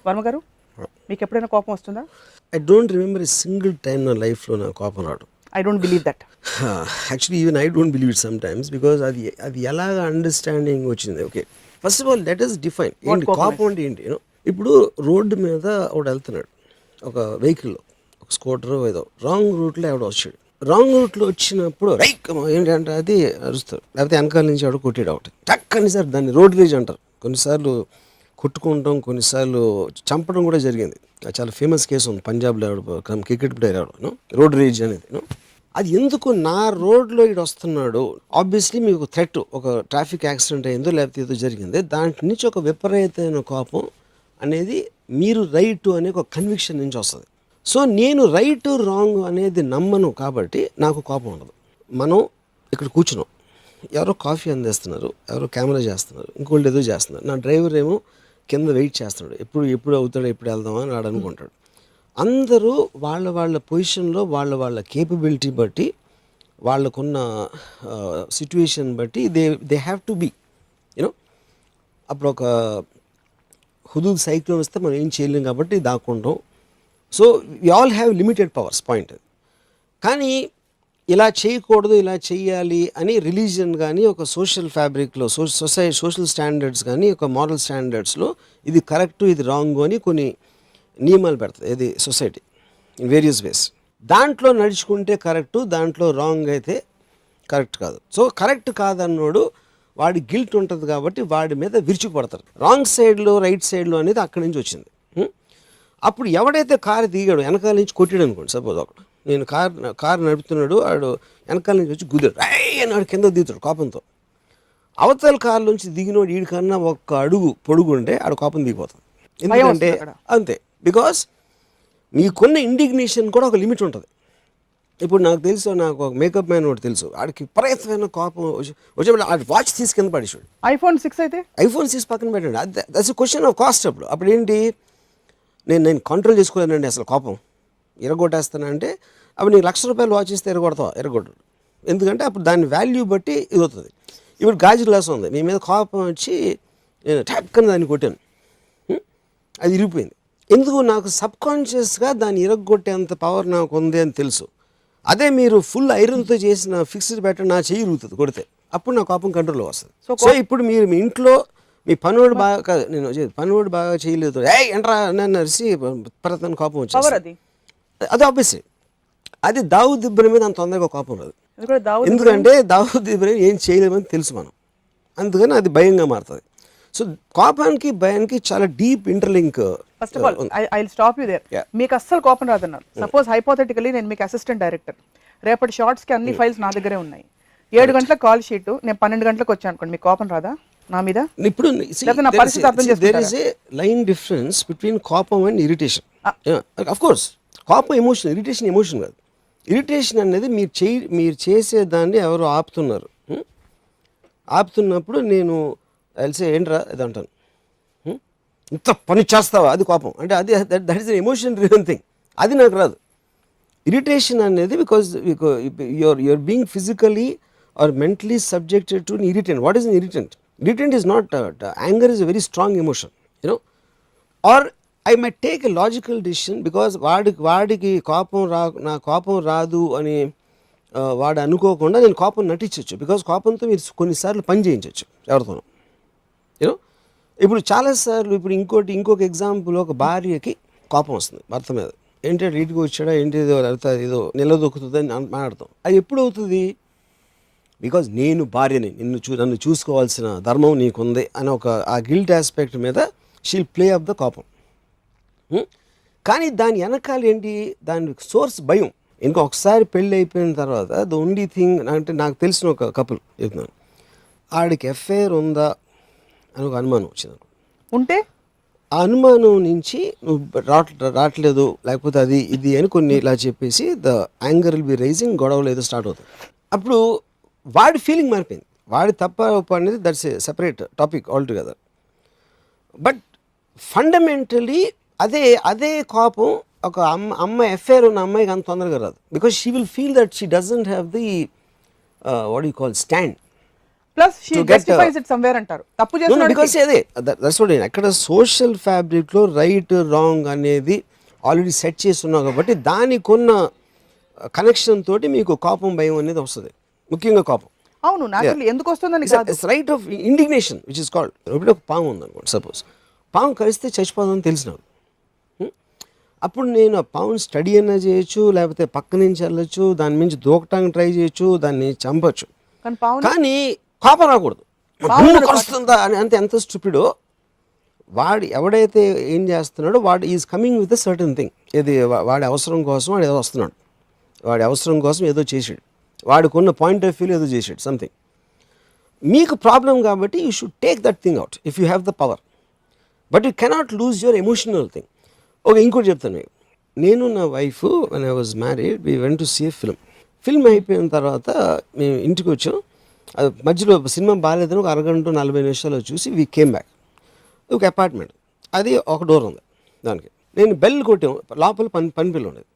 వర్మ గారు, మీకు ఎప్పుడైనా కోపం వస్తుందా? I don't remember a single time నా లైఫ్లో నాకు కోపం రావడం. I don't believe that. Actually even I don't believe it some times because అది ఎలాగ అండర్స్టాండింగ్ వచ్చింది. Okay, first of all let us define ఏంటి కోపం అంటే ఏంటి. ఇప్పుడు రోడ్డు మీద ఒకడు వెళ్తున్నాడు, ఒక వెహికల్లో, ఒక స్కూటర్ ఏదో రాంగ్ రూట్లో ఎవడో వచ్చాడు. రాంగ్ రూట్లో వచ్చినప్పుడు రైక్ ఏంటంటే అది అరుస్తారు, లేకపోతే వెనకాల నుంచి ఎవడో కొట్టాడు ఒకటి టక్కని సార్, దాన్ని రోడ్ రేజ్ అంటారు. కొన్నిసార్లు కొట్టుకుంటాం, కొన్నిసార్లు చంపడం కూడా జరిగింది. చాలా ఫేమస్ కేసు ఉంది పంజాబ్లో, క్రికెట్ ప్లేయర్ ఎవడో రోడ్ రేజ్ అనేది. అది ఎందుకు నా రోడ్లో ఇటు వస్తున్నాడు, ఆబ్వియస్లీ మీకు థ్రెట్, ఒక ట్రాఫిక్ యాక్సిడెంట్ అయిందో లేకపోతే ఏదో జరిగింది, దాంట్ నుంచి ఒక విపరీతమైన కోపం అనేది మీరు రైట్ అనే ఒక కన్విక్షన్ నుంచి వస్తుంది. సో నేను రైట్ రాంగ్ అనేది నమ్మను కాబట్టి నాకు కోపం ఉండదు. మనం ఇక్కడ కూర్చున్నాం, ఎవరో కాఫీ అందిస్తున్నారు, ఎవరో కెమెరా చేస్తున్నారు, ఇంకోళ్ళు ఏదో చేస్తున్నారు, నా డ్రైవర్ ఏమో కింద వెయిట్ చేస్తున్నాడు, ఎప్పుడు అవుతాడో ఎప్పుడు వెళ్దామా అని వాడు అనుకుంటాడు. అందరూ వాళ్ళ పొజిషన్లో వాళ్ళ కేపబిలిటీ బట్టి, వాళ్ళకున్న సిచ్యువేషన్ బట్టి they have to be you know. అప్పుడు ఒక హుదూద్ సైక్లోన్ వస్తే మనం ఏం చేయలేం కాబట్టి దాక్కుంటాం. So we all have limited powers point. కానీ ఇలా చేయకూడదు, ఇలా చెయ్యాలి అని రిలీజియన్ కానీ, ఒక సోషల్ ఫ్యాబ్రిక్లో, సోషల్ స్టాండర్డ్స్ కానీ, ఒక మారల్ స్టాండర్డ్స్లో ఇది కరెక్టు ఇది రాంగ్ అని కొన్ని నియమాలు పెడుతుంది ఇది సొసైటీ ఇన్ వేరియస్ వేస్. దాంట్లో నడుచుకుంటే కరెక్టు, దాంట్లో రాంగ్ అయితే కరెక్ట్ కాదు. సో కరెక్ట్ కాదన్నోడు వాడి గిల్ట్ ఉంటుంది కాబట్టి వాడి మీద విరుచుకుపడతారు. రాంగ్ సైడ్లో రైట్ సైడ్లో అనేది అక్కడి నుంచి వచ్చింది. అప్పుడు ఎవడైతే కారు దిగాడు, వెనకాల నుంచి కొట్టాడు అనుకోండి, సపోజ్ ఒకడు, నేను కారు నడుపుతున్నాడు, వాడు వెనకాల నుంచి వచ్చి గుద్దాడు, అని వాడు కింద దిగుతాడు కోపంతో. అవతల కారు నుంచి దిగినోడు వీడికన్నా ఒక్క అడుగు పొడుగుంటే ఆడ కోపం దిగిపోతుంది. ఎందుకంటే అంతే, బికాస్ మీకున్న ఇండిగ్నేషన్ కూడా ఒక లిమిట్ ఉంటుంది. ఇప్పుడు నాకు తెలుసు, నాకు ఒక మేకప్ మ్యాన్ ఒకటి తెలుసు, ఆడికి విపరీతమైన కోపం వచ్చేప్పుడు ఆడి వాచ్ తీసి కింద పడేసాడు. ఐఫోన్ 6 అయితే ఐఫోన్ 6 పక్కన పెట్టండి, that's a question of cost. అప్పుడు ఏంటి, నేను కంట్రోల్ చేసుకోలేనండి అసలు కోపం, ఎరగొట్టేస్తానంటే అప్పుడు నీకు ₹1,00,000 వాచ్ ఇస్తే ఎరగొట్టడు. ఎందుకంటే అప్పుడు దాని వాల్యూ బట్టి ఇది అవుతుంది. ఇప్పుడు గాజు గ్లాస్ ఉంది, మీ మీద కోపం వచ్చి నేను టక్కని దాన్ని కొట్టాను, అది ఇరిగిపోయింది. ఎందుకు, నాకు సబ్కాన్షియస్గా దాన్ని ఇరగొట్టేంత పవర్ నాకు ఉంది అని తెలుసు. అదే మీరు ఫుల్ ఐరన్తో చేసిన ఫిక్స్డ్ పెట్టండి, నా చెయ్యి ఇరుగుతుంది కొడితే, అప్పుడు నా కోపం కంట్రోల్లో వస్తుంది. సో ఇప్పుడు మీరు మీ ఇంట్లో మీ పనివాడు బాగా కాదు, నేను పనివాడు బాగా చేయలేదు, ఎంట్రా నన్ను అరిసి ప్రతన కోపం వచ్చేది. అది ఆబ్వియస్లీ అది దావుద్ ఇబ్రహీం మీద అంత తొందరగా కోపం రాదు. ఎందుకంటే దావుద్ ఇబ్రహీం ఏం చేయలేమని తెలుసు మనం, అందుకని అది భయంగా మారుతుంది. సో కోపానికి భయానికి చాలా deep interlink. First of all I will stop you there. మీకు అస్సలు కోపం రాదన్నారు, సపోజ్ హైపోథెటికలీ నేను మీకు అసిస్టెంట్ డైరెక్టర్, రేపటి షార్ట్స్కి అన్ని ఫైల్స్ నా దగ్గరే ఉన్నాయి, 7 గంటల కాల్ షీట్, నేను 12 గంటలకు వచ్చాను అనుకోండి, మీకు కోపం రాదా నా మీద? ఇప్పుడు నా పరిస్థితి అర్థం చేసుకుంటారా? There is a line difference between కోపం అండ్ ఇరిటేషన్. ఆఫ్ కోర్స్ కోపం ఎమోషన్, ఇరిటేషన్ ఎమోషన్ కాదు. ఇరిటేషన్ అనేది మీరు చేసేదాన్ని ఎవరు ఆపుతున్నప్పుడు నేను తెలిసే ఏంట్రా ఇది అంటాను, ఇంత పని చేస్తావా, అది కోపం. అంటే అది that is emotion driven thing, అది నాకు రాదు. ఇరిటేషన్ అనేది because you are being physically or mentally subjected to an irritant. What is an irritant? Irritant is not, anger is a very strong emotion, or I might take a logical decision because వాడికి నా కోపం రాదు అని వాడు అనుకోకుండా నేను కోపం నటించవచ్చు, because కోపంతో మీరు కొన్నిసార్లు పని చేయించవచ్చు ఎవరితోనూ. ఇప్పుడు చాలాసార్లు ఇప్పుడు ఇంకొక ఎగ్జాంపుల్, ఒక భార్యకి కోపం వస్తుంది భర్త మీద, ఏంటంటే ఇంటికి వచ్చాడా ఏంటి ఏదో నిలదొక్కుతుందని మాట్లాడతాం. అది ఎప్పుడు అవుతుంది, బికాజ్ నేను భార్యని, నన్ను చూసుకోవాల్సిన ధర్మం నీకుంది అని ఆ గిల్ట్ ఆస్పెక్ట్ మీద షీల్ ప్లే అప్ ద కోపం. కానీ దాని వెనకాల ఏంటి, దాని సోర్స్ భయం. ఇంకొకసారి పెళ్ళి అయిపోయిన తర్వాత ద ఓన్లీ థింగ్ అంటే, నాకు తెలిసిన ఒక కపుల్ చెప్తున్నాను, ఆడికి ఎఫ్ఐఆర్ ఉందా అని ఒక అనుమానం వచ్చింది ఉంటే, ఆ అనుమానం నుంచి నువ్వు రావట్లేదు లేకపోతే అది ఇది అని కొన్ని ఇలా చెప్పేసి the anger will be rising, గొడవలు ఏదో స్టార్ట్ అవుతుంది. అప్పుడు వాడి ఫీలింగ్ మారిపోయింది, వాడి తప్ప అనేది that's a separate topic all together. But fundamentally అదే కోపం ఒక అమ్మాయి ఎఫ్ఐఆర్ ఉన్న అమ్మాయికి అంత తొందరగా రాదు, because she will feel that she doesn't have the what you call stand. Plus she justifies it somewhere అంటారు. తప్పు చేస్తున్నాడు బికాస్ అదే దట్స్ వాట్ అక్కడ సోషల్ ఫ్యాబ్రిక్లో రైట్ రాంగ్ అనేది ఆల్రెడీ సెట్ చేస్తున్నావు కాబట్టి దానికి ఉన్న కనెక్షన్ తోటి మీకు కోపం భయం అనేది వస్తుంది, ముఖ్యంగా కోపం. అవును, నాకు ఎందుకు వస్తుందని కాదు, right of indignation which is called. ఇప్పుడు ఒక పాము ఉందనుకోండి, సపోజ్ పాము కలిస్తే చచ్చిపోదని తెలిసినావు, అప్పుడు నేను ఆ పాముని స్టడీ అయినా చేయొచ్చు, లేకపోతే పక్క నుంచి వెళ్ళొచ్చు, దాని నుంచి దూకటానికి ట్రై చేయొచ్చు, దాన్ని చంపచ్చు, కానీ కోపం రాకూడదు. భూమి కలుస్తుందా అని అంతే, ఎంత స్టూపిడో వాడు ఎవడైతే ఏం చేస్తున్నాడో వాడు is coming with a certain thing. ఇది వాడి అవసరం కోసం వాడు ఏదో వస్తున్నాడు, వాడి అవసరం కోసం ఏదో చేసాడు, వాడికున్న పాయింట్ ఆఫ్ వ్యూలో ఏదో చేసాడు సంథింగ్. మీకు ప్రాబ్లం కాబట్టి you should take that thing out if you have the power, but you cannot lose your emotional thing. Okay, ఇంకోటి చెప్తాను మీకు. నేను నా wife when I was married we went to see a film అయిపోయిన తర్వాత మేము ఇంటికి వచ్చాం. అది మధ్యలో సినిమా బాగాలేదని ఒక అరగంట 40 నిమిషాలు చూసి వీ కేమ్ బ్యాక్. ఒక అపార్ట్మెంట్, అది ఒక డోర్ ఉంది దానికి. నేను బెల్ కొట్టాం, లోపల పని పిల్ల ఉండేది,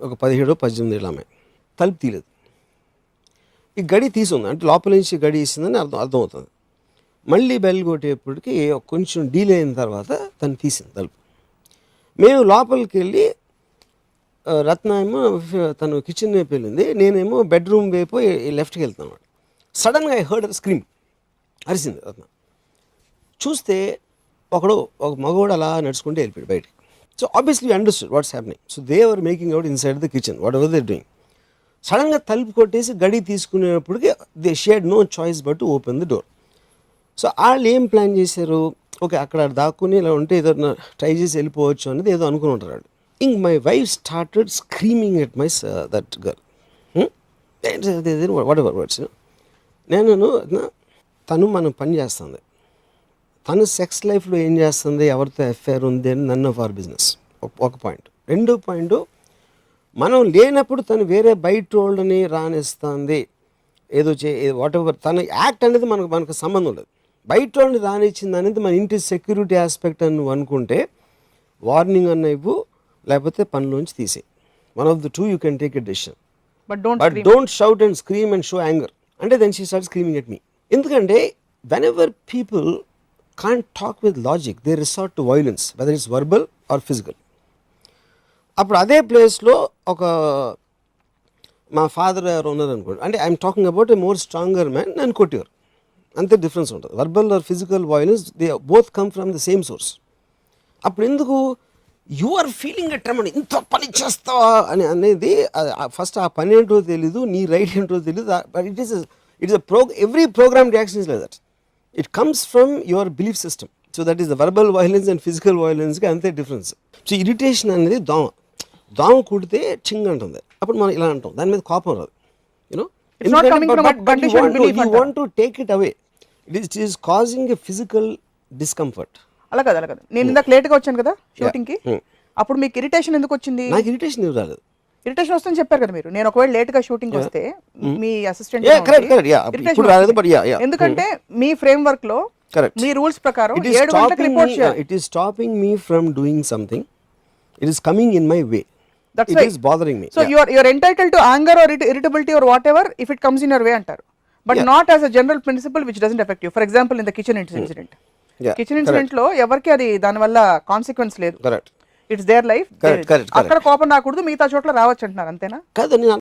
ఒక 17-18 ఏళ్ళ అమ్మాయి. తలుపు తీయలేదు, ఈ గడి తీసుంది అంటే లోపల నుంచి గడి ఇస్తుందని అర్థమవుతుంది. మళ్ళీ బెల్ కొట్టేప్పటికి కొంచెం డీలే అయిన తర్వాత తను తీసింది తలుపు. మేము లోపలికి వెళ్ళి రత్న ఏమో తను కిచెన్ వైపు వెళ్ళింది, నేనేమో బెడ్రూమ్ వైపు లెఫ్ట్కి వెళ్తాను. సడన్గా ఐ హర్డ్ స్క్రీమ్, అరిసింది రత్న. చూస్తే ఒక మగవాడు అలా నడుచుకుంటే వెళ్ళిపోయాడు బయటికి. So obviously understood what's happening. So they are making out inside the kitchen whatever they doing. సడన్గా తలుపు కొట్టేసి గడి తీసుకునేప్పటికి they had no choice but to open the door. So వాళ్ళు ఏం ప్లాన్ చేశారు, ఓకే అక్కడ దాక్కుని ఇలా ఉంటే ఏదో ట్రై చేసి వెళ్ళిపోవచ్చు అనేది ఏదో అనుకుని ఉంటారు వాళ్ళు. ఇంక my wife started screaming at my that girl, what ever words. నేను తను మనం పని చేస్తుంది, తను సెక్స్ లైఫ్లో ఏం చేస్తుంది, ఎవరితో అఫేర్ ఉంది అని నన్ ఆఫ్ అవర్ బిజినెస్. ఒక పాయింట్. రెండో పాయింట్, మనం లేనప్పుడు తను వేరే బయట వాళ్ళని రానిస్తుంది, ఏదో వాట్ ఎవర్ తన యాక్ట్ అనేది మనకు సంబంధం లేదు. బయట వాళ్ళని రానిచ్చింది అనేది మన ఇంటి సెక్యూరిటీ ఆస్పెక్ట్ అని నువ్వు అనుకుంటే వార్నింగ్ అన్న ఇవ్వు, లేకపోతే పనిలోంచి తీసే. One of the two you can take a decision, but don't shout and scream and show anger. అంటే then she start screaming at me. ఎందుకంటే whenever people can't talk with logic, they resort to violence, whether it's verbal or physical. అప్పుడు అదే ప్లేస్లో ఒక మా father ఎవరు ఉన్నారు అనుకోండి, అంటే I'm talking about a more stronger man, నన్ను కొట్టేవారు, అంతే డిఫరెన్స్ ఉంటుంది. Verbal or physical violence they both come from the same source. అప్పుడు ఎందుకు you are feeling a tremor, ఇంత పని చేస్తావా అని అనేది ఫస్ట్ ఆ పని ఏంటో తెలీదు, నీ రైట్ ఏంటో తెలీదు. But it is every programme reaction is like that. It comes from your belief system. So that is the verbal violence and physical violence కి అంతే డిఫరెన్స్. సో ఇరిటేషన్ అనేది దోమ కుడితే చింగ్ అంటుంది, అప్పుడు మనం ఇలా అంటాం, దాని మీద కోపం రాదు. You know you want to take it away. It is causing a physical discomfort. అలా కదా నేను ఇందాక లేట్గా వచ్చాను కదా షూటింగ్కి, అప్పుడు మీకు ఇరిటేషన్ ఎందుకు వచ్చింది? నాకు ఇరిటేషన్ ఏం రాలేదు. ఇరిటేషన్ వస్తుందని చెప్పారు కదా మీరు. నేను ఒకవేళ లేట్ గా షూటింగ్ వస్తే మీ అసిస్టెంట్, ఎందుకంటే మీ ఫ్రేమ్ వర్క్ లో మీ రూల్స్ ప్రకారం 7 గంటలకు రిపోర్ట్ చేయాలి. It is stopping me from doing something. It is coming in my way. It is bothering me. So you are entitled to anger or irritability or whatever if it comes in your way antaru, but not as a general principle which doesn't affect you. For example, in the kitchen incident, kitchen incident లో ఎవరికి అది దాని వల్ల consequence లేదు. Correct. It's their life. అక్కడ కోపం రాకూడదు, మిగతా చోట్ల రావచ్చు అంటున్నారు, అంతేనా? కాదు, నేను